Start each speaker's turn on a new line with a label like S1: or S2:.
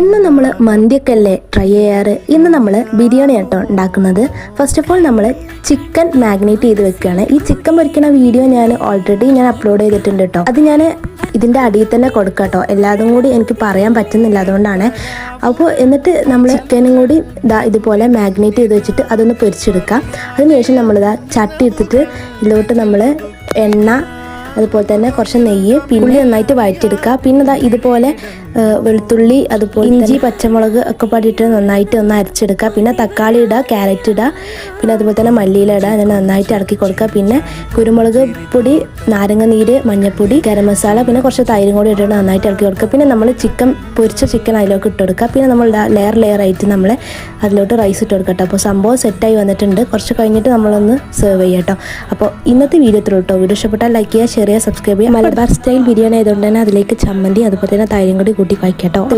S1: എന്നും നമ്മൾ മന്തിയൊക്കെ അല്ലേ ട്രൈ ചെയ്യാറ്. ഇന്ന് നമ്മൾ ബിരിയാണി ആട്ടോ ഉണ്ടാക്കുന്നത്. ഫസ്റ്റ് ഓഫ് ഓൾ നമ്മൾ ചിക്കൻ മാഗ്നേറ്റ് ചെയ്ത് വെക്കുകയാണ്. ഈ ചിക്കൻ പൊരിക്കുന്ന വീഡിയോ ഞാൻ ഓൾറെഡി അപ്ലോഡ് ചെയ്തിട്ടുണ്ട് കേട്ടോ. അത് ഞാൻ ഇതിൻ്റെ അടിയിൽ തന്നെ കൊടുക്കാം കേട്ടോ. എല്ലാതും കൂടി എനിക്ക് പറയാൻ പറ്റുന്നില്ല, അതുകൊണ്ടാണ്. അപ്പോൾ എന്നിട്ട് നമ്മൾ ചിക്കനും കൂടി ഇതുപോലെ മാഗ്നേറ്റ് ചെയ്ത് വെച്ചിട്ട് അതൊന്ന് പൊരിച്ചെടുക്കാം. അതിനുശേഷം നമ്മളിതാ ചട്ടി എടുത്തിട്ട് ഇതിലോട്ട് നമ്മൾ എണ്ണ, അതുപോലെ തന്നെ കുറച്ച് നെയ്യ്, പിന്നെ നന്നായിട്ട് വഴറ്റിയെടുക്കുക. പിന്നെ ഇതുപോലെ വെളുത്തുള്ളി, അതുപോലെ ഇഞ്ചി, പച്ചമുളക് ഒക്കെ പാടിയിട്ട് നന്നായിട്ട് ഒന്ന് അരച്ചെടുക്കുക. പിന്നെ തക്കാളി ഇടുക, ക്യാരറ്റ് ഇടുക, പിന്നെ അതുപോലെ തന്നെ മല്ലിയില ഇടുക. അങ്ങനെ നന്നായിട്ട് ഇറക്കി കൊടുക്കുക. പിന്നെ കുരുമുളക് പൊടി, നാരങ്ങ നീര്, മഞ്ഞൾപ്പൊടി, ഗരം മസാല, പിന്നെ കുറച്ച് തൈരും കൂടി ഇട്ടിട്ട് നന്നായിട്ട് ഇറക്കി കൊടുക്കുക. പിന്നെ നമ്മൾ പൊരിച്ച ചിക്കൻ അതിലേക്ക് ഇട്ട് കൊടുക്കുക. പിന്നെ നമ്മൾ ലെയർ ആയിട്ട് നമ്മൾ അതിലോട്ട് റൈസ് ഇട്ട് കൊടുക്കട്ടോ. അപ്പോൾ സംഭവം സെറ്റായി വന്നിട്ടുണ്ട്. കുറച്ച് കഴിഞ്ഞിട്ട് നമ്മളൊന്ന് സെർവ് ചെയ്യാം കേട്ടോ. അപ്പോൾ ഇന്നത്തെ വീഡിയോ ഇത്രയുള്ളൂ കേട്ടോ. വീഡിയോ ഇഷ്ടപ്പെട്ടാൽ ലൈക്ക് ചെയ്യുക, ഷെയർ ചെയ്യുക, സബ്സ്ക്രൈബ് ചെയ്യുക. മലബാർ സ്റ്റൈൽ ബിരിയാണി ആയതുകൊണ്ട് തന്നെ അതിലേക്ക് ചമ്മന്തി, അതുപോലെ തന്നെ തൈരും കൂടി കൂട്ടി കഴിക്കാം കേട്ടോ.